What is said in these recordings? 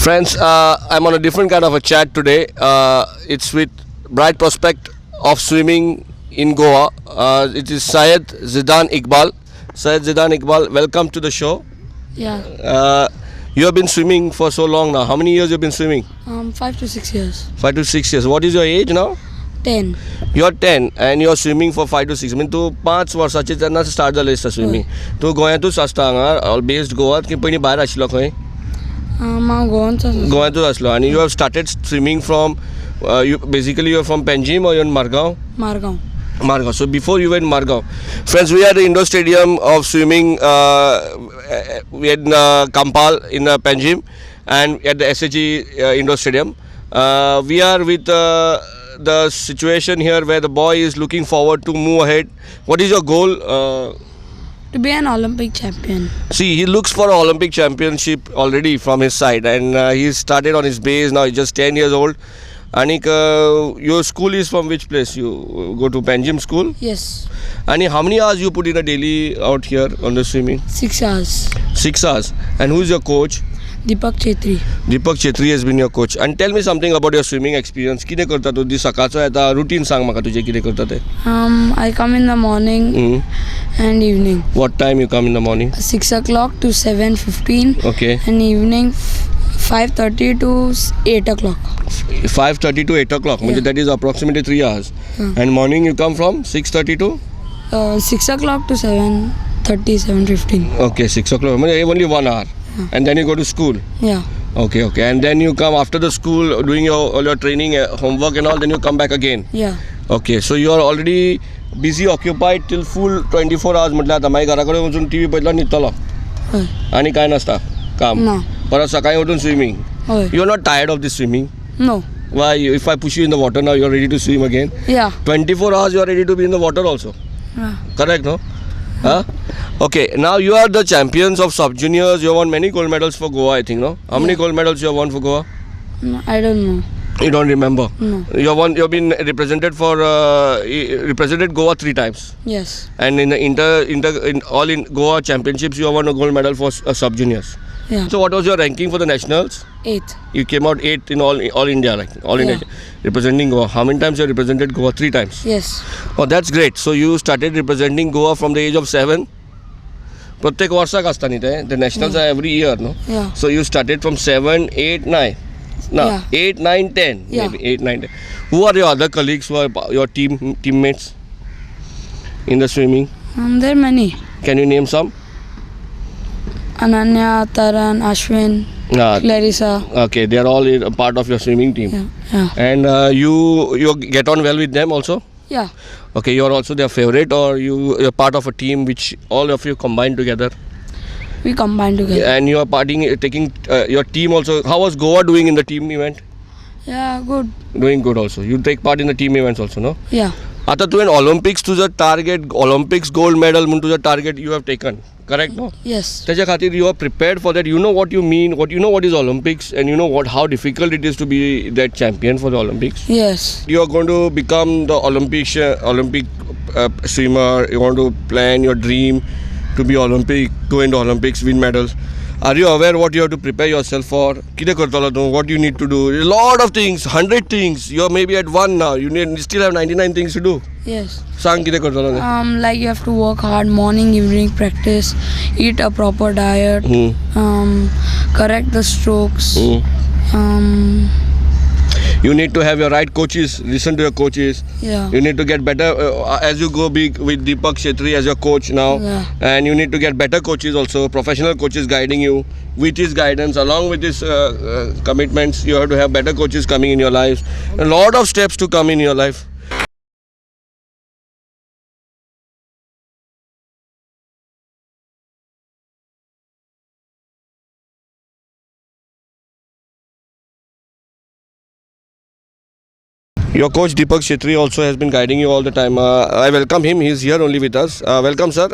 Friends, I'm on a different kind of a chat today. It's with bright prospect of swimming in Goa. It is Syed Zidan Iqbal. Syed Zidan Iqbal, welcome to the show. Yeah, You have been swimming for so long now. How many years you have been swimming? 5 to 6 years. 5 to 6 years. What is your age now? 10. You're 10 and you're swimming for 5 to 6. I mean, तू 5 वर्षाचे तेन्ना start जालें swimming. तू गोंयांतूच आसता हांगा, based गोवात की पयलीं भायर आशिल्लो खंय? हांव गोंयांचो गोंयांतूच आसलो and you have started swimming from you basically you're from Panjim or you're in Margao? Margao. Margao. So before you were in Margao, friends, we are at the indoor stadium of swimming. We had Kampal in Panjim and at the SHG indoor stadium. We are with the situation here where the boy is looking forward to move ahead. What is your goal? To be an Olympic champion. See, he looks for an Olympic championship already from his side, and he started on his base. Now he's just 10 years old. Anik, your school is from which place? You go to Panjim school? Yes. And how many hours you put in a daily out here on the swimming? 6 hours. 6 hours. And who is your coach? Deepak Chetri. Deepak Chetri has been your coach. And tell me something about your swimming experience. कितें करता तू? दी सकाळचो येता routine सांग म्हाका तुजें कितें करता तें. I come in the morning and evening. What time you come in the morning? 6 o'clock to 7:15. Okay. And evening 5:30 to 8 o'clock. 5:30 to 8 o'clock. Yeah. That is approximately 3 hours. And morning you come from 6:30 to? 6 o'clock to 7:30, 7:15. Okay, 6 o'clock. Only 1 hour. And then you go to school. Yeah. Okay. And then you come after the school doing all your training, homework and all, then you come back again. Yeah. Okay, so you are already busy, occupied till full 24 hours. म्हटलं आता माझ्या घराकडे वचून TV पळयतलो न्हिदतलो हय. आणि काय नसता काम. ना. परत सकाळी उठून स्विमिंग. हय. You are not tired of this swimming? No. Why? If I push you in the water now, you are ready to swim again. Yeah. 24 hours you are ready to be in the water also. Yeah. Correct, no? Huh? Okay, now you are the champions of sub-juniors. You have won many gold medals for Goa, I think, no? How many gold medals you have won for Goa? No, I don't know. You don't remember? No. You have been represented for represented Goa 3 times. Yes. And in the in Goa championships, you have won a gold medal for sub-juniors. Yeah. So what was your ranking for the nationals? 8th. You came out 8th in all India, like all India, representing Goa. How many times you represented Goa? 3 times. Yes. Oh, that's great. So you started representing Goa from the age of 7. प्रत्येक वर्षाक आसता न्ही ते the nationals are every year, no? Yeah. So you started from 7, 8, 9. No, Yeah. 8, 9, 10. Yeah. Maybe 8, 9, 10. Who are your other colleagues? Who are your teammates in the swimming? There are many. Can you name some? Ananya, Taran, Ashwin, Clarissa. Okay, they are all a part of your swimming team. Yeah. And you get on well with them also? Yeah. Okay, you are also their favorite, or you're part of a team which all of you combine together? We combine together. And you are taking your team also. How was Goa doing in the team event? Yeah, good. Doing good also. You take part in the team events also, no? Yeah. आता तुवें Olympics तुझं target, Olympics gold medal म्हणून तुझं target you have taken, correct, no? Yes. त्याच्या खातीर you are prepared for that. You know what you mean, what is Olympics, and you know how difficult it is to be that champion for the Olympics. Yes. You are going to become the Olympic swimmer. You want to plan your dream to be Olympic, go into Olympics, win medals. Are you aware what you have to prepare yourself for? कितें करतलो तूं? What you need to do? A lot of things, 100 things. You are maybe at 1 now. You still have 99 things to do. Yes. सांग कितें करतलो तें? Like you have to work hard, morning, evening practice, eat a proper diet, correct the strokes. You need to have your right coaches. Listen to your coaches. Yeah. You need to get better as you go big with Deepak Chetri as your coach now. Yeah. And you need to get better coaches also, professional coaches guiding you. With his guidance, along with his commitments, you have to have better coaches coming in your life. A lot of steps to come in your life. Your coach Deepak Chetri also has been guiding you all the time. I welcome him. He is here only with us. Welcome, sir.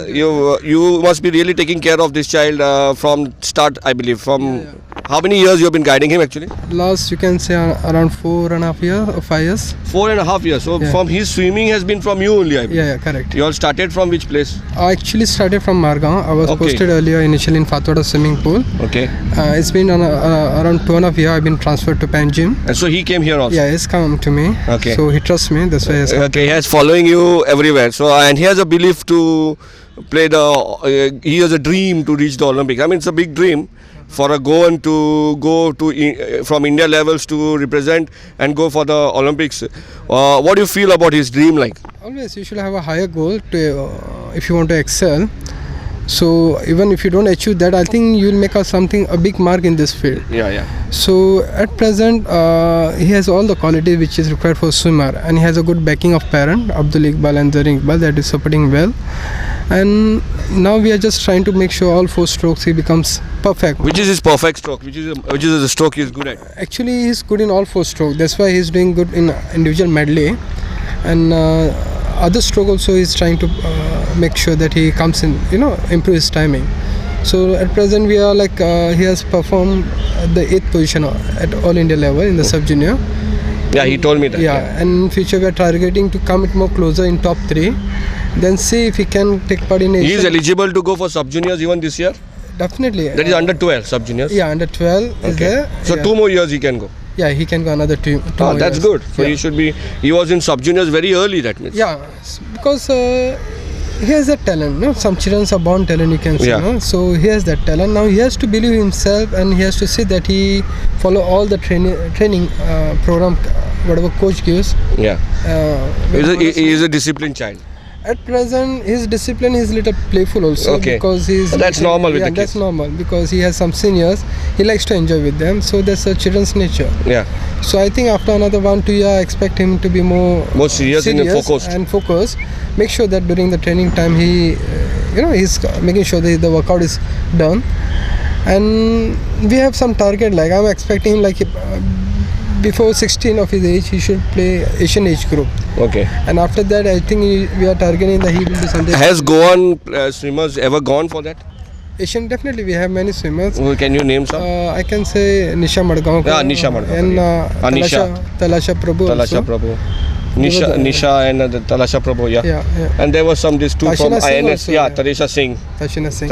You must be really taking care of this child from start, I believe. From how many years you have been guiding him actually? Last, you can say around 4.5 years or 5 years. 4.5 years. So Yeah. from his swimming has been from you only, I believe. Yeah, correct. You all started from which place? I actually started from Margaon. I was Okay. posted earlier initially in Fatwada swimming pool. Okay. It's been around 2.5 years. I've been transferred to Panjim. And so he came here also. Yeah, he's come to me. Okay. So he trusts me. That's why he's come. Okay, he has following you everywhere. So and he has a belief to play the. He has a dream to reach the Olympics. I mean, it's a big dream for a Goan to go to from India levels to represent and go for the Olympics. What do you feel about his dream like? Always, you should have a higher goal to if you want to excel. So even if you don't achieve that, I think you will make a big mark in this field. Yeah. So at present, he has all the quality which is required for swimmer, and he has a good backing of parent Abdul Iqbal and Zarin Iqbal that is supporting well. And now we are just trying to make sure all 4 strokes he becomes perfect. Which is his perfect stroke? Which is the stroke he is good at? Actually, he's good in all 4 strokes. That's why he's doing good in individual medley, and other stroke also he's trying to make sure that he comes in, improve his timing. So at present we are like he has performed at the 8th position at all India level in the sub junior. Yeah, he told me that. Yeah, and in future we are targeting to come it more closer in top 3. Then see if he can take part in He is Asian. eligible to go for sub juniors even this year. Definitely. That is under 12 sub juniors. Yeah, under 12 is there. So yeah. 2 more years he can go. Yeah, he can go another two Oh, more that's years. good. So Yeah. he should be. He was in sub juniors very early. That means. Yeah, because he has that talent. No, some children are born talent. You can say. Yeah. No? So he has that talent. Now he has to believe himself, and he has to see that he follow all the training program, whatever coach gives. Yeah. He is a disciplined child. At present, his discipline is little playful also. Okay. Because he's. That's normal with yeah, the that's kids. normal because he has some seniors. He likes to enjoy with them. So that's a children's nature. Yeah. So I think after another 1-2 years, I expect him to be more serious and focused. and focused. Make sure that during the training time he, he's making sure that the workout is done. And we have some target. Like I'm expecting him like before 16 of his age, he should play Asian age group. Okay. And after that, I think we are targeting that he will do something. Has Goan swimmers ever gone for that? Asian, definitely we have many swimmers. Can you name some? I can say Nisha Madgaon. Yeah, Nisha Madgaon, And Nisha. Talasha Prabhu. Talasha also. Prabhu. They were there. Nisha and Talasha Prabhu, yeah. Yeah. And there was these two from Tashina Singh INS. also, Yeah, yeah. Tarisha Singh. Tashina Singh.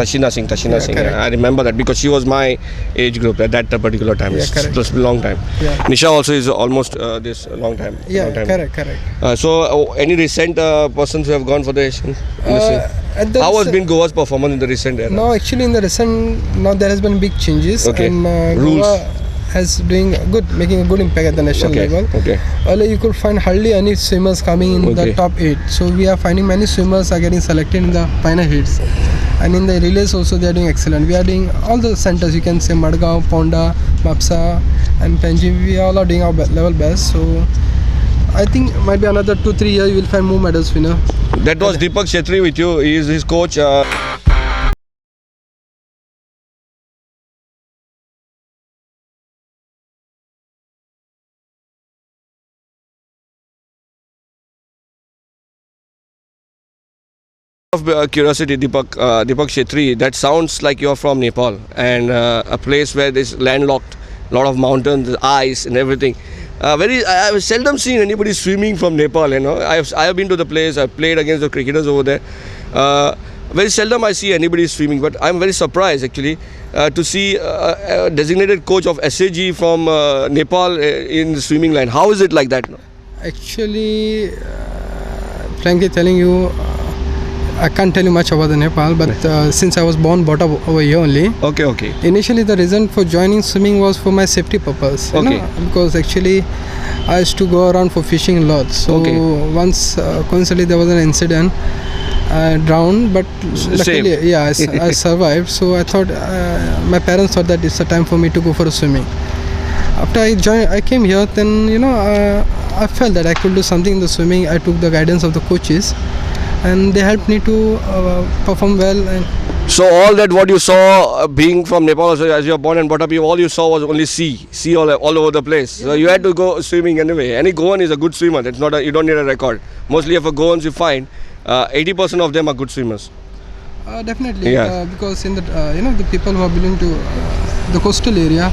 Tashina Singh. correct. I remember that because she was my age group at that particular time. Yeah, correct. It was a long time. Yeah. Nisha also is almost this long time. Yeah, long time. correct. So, any recent persons who have gone for the Asian? At the How has recent- been Goa's performance in the recent era? Now, actually, in the recent, now there has been big changes. Okay. And Rules. Goa has doing good, making a good impact at the national level. Okay. Earlier, you could find hardly any swimmers coming in Okay. the top 8. So we are finding many swimmers are getting selected in the final heats. And in the relays also, they are doing excellent. We are doing all the centers. You can say Madgaon, Ponda, Mapsa, and Panjim. We all are doing our level best. So I think might be another 2-3 years you will find more medals winner. That was Deepak Shetty with you. He is his coach. Of curiosity, Deepak Shetty, that sounds like you're from Nepal and a place where there's landlocked, lot of mountains, ice and everything. I've seldom seen anybody swimming from Nepal. I have been to the place. I've played against the cricketers over there. Very seldom I see anybody swimming, but I'm very surprised actually to see a designated coach of SAG from Nepal in the swimming line. How is it like that? Actually, frankly telling you, I can't tell you much about the Nepal, but since I was brought up over here only. Okay. Initially, the reason for joining swimming was for my safety purpose. Okay. Because actually, I used to go around for fishing a lot. So once, coincidentally, there was an incident. I drowned, but luckily, I survived. So I thought, my parents thought that it's a time for me to go for a swimming. After I came here, then I felt that I could do something in the swimming. I took the guidance of the coaches, and they helped me to perform well. And so all that what you saw being from Nepal, so as you are born and brought up, all you saw was only sea all over the place. So you had to go swimming anyway. Any Goan is a good swimmer. That's not you don't need a record. Mostly if a Goans you find, 80% of them are good swimmers. Definitely, Yeah. because in the the people who are belonging to the coastal area,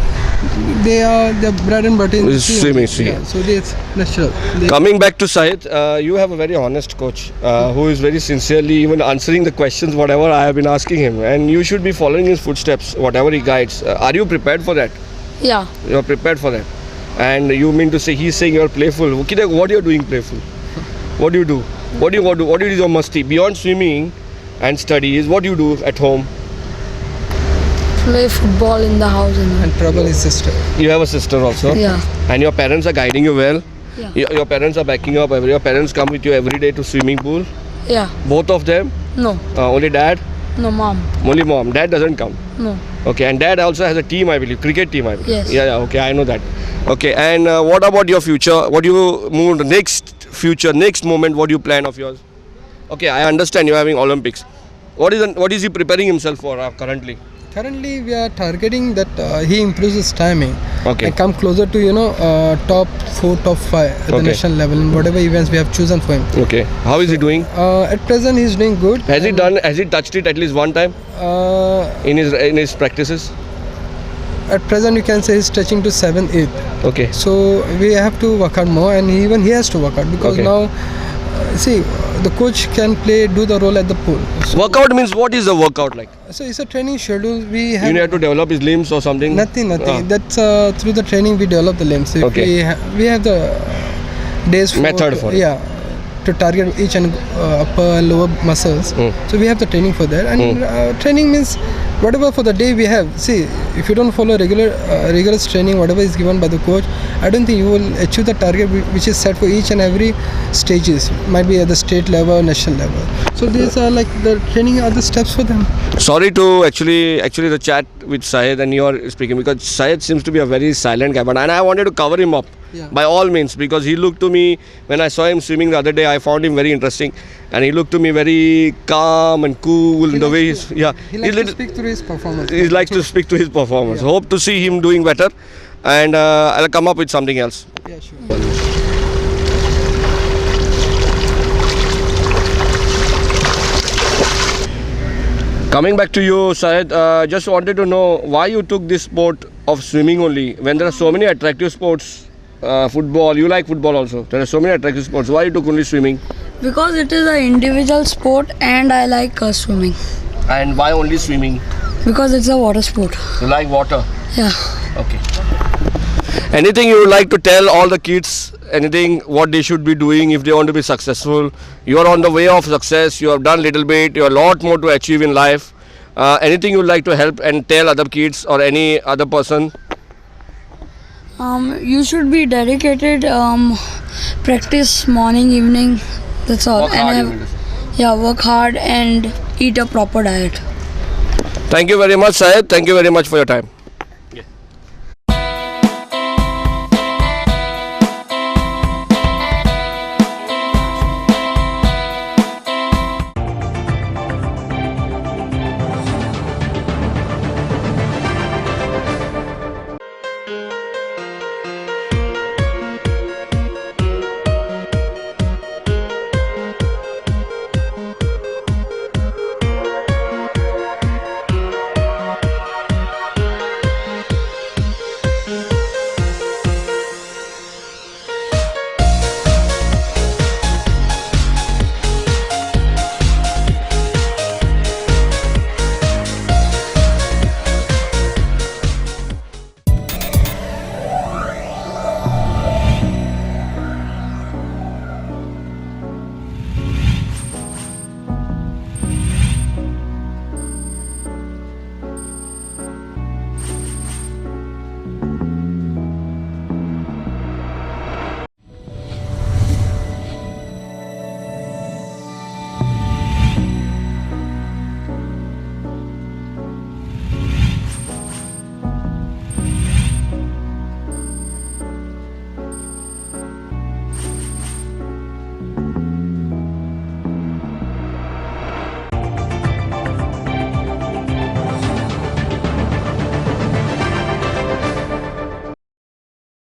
their bread and butter Is swimming, Yeah, so it's natural. Coming back to Syed, you have a very honest coach who is very sincerely even answering the questions whatever I have been asking him, and you should be following his footsteps whatever he guides. Are you prepared for that? Yeah. You are prepared for that, and you mean to say he's saying you are playful? Okay, what you are doing playful? What do you do? What do you do? What is your masti beyond swimming and studies? What do you do at home? Play football in the house. And trouble his sister. You have a sister also. Yeah. And your parents are guiding you well. Yeah. Your parents are backing you up. Your parents come with you every day to swimming pool. Yeah. Both of them. No. Only dad. No, mom. Only mom. Dad doesn't come. No. Okay. And dad also has a team, I believe, cricket team, I believe. Yes. Yeah. Okay. I know that. Okay. And what about your future? What do you move next future? Next moment? What do you plan of yours? Okay. I understand you're having Olympics. What is he preparing himself for currently? Currently, we are targeting that he improves his timing Okay. and come closer to top 4, top 5 at the Okay. national level in whatever events we have chosen for him. Okay. How is he doing? At present, he's doing good. Has he done? Has he touched it at least one time Uh, in his practices? at present, you can say he's touching to 7th, 8th. Okay. So we have to work out more, and even he has to work out because Okay. now, the coach can do the role at the pool. So, Workout means what is the workout like? so it's a training schedule. We have You have to develop his limbs or something? nothing. Ah. That's through the training we develop the limbs. If Okay. we have the days Method for it. yeah, to target each and upper lower muscles. So we have the training for that, and training means whatever for the day we have. See, if you don't follow rigorous training, whatever is given by the coach, I don't think you will achieve the target which is set for each and every stages. Might be at the state level, national level. So these are like the training are the steps for them. Sorry to actually the chat with Syed and you are speaking because Syed seems to be a very silent guy, and I wanted to cover him up by all means because he looked to me when I saw him swimming the other day. I found him very interesting, and he looked to me very calm and cool in the way he's He likes to speak through his performance. He likes to speak to his performance. Hope to see him doing better, and I'll come up with something else. Yeah, sure. Coming back to you, Syed, just wanted to know why you took this sport of swimming only when there are so many attractive sports. Football, you like football also. There are so many attractive sports. Why you took only swimming? Because it is an individual sport and I like swimming. And why only swimming? Because it's a water sport. You like water? Yeah. Okay. Anything you would like to tell all the kids? Anything what they should be doing if they want to be successful? You are on the way of success. You have done little bit. You have a lot more to achieve in life. Anything you would like to help and tell other kids or any other person? You should be dedicated. Practice morning, evening. That's all. Work hard, you mean to say. Work hard and eat a proper diet. Thank you very much, Syed. Thank you very much for your time.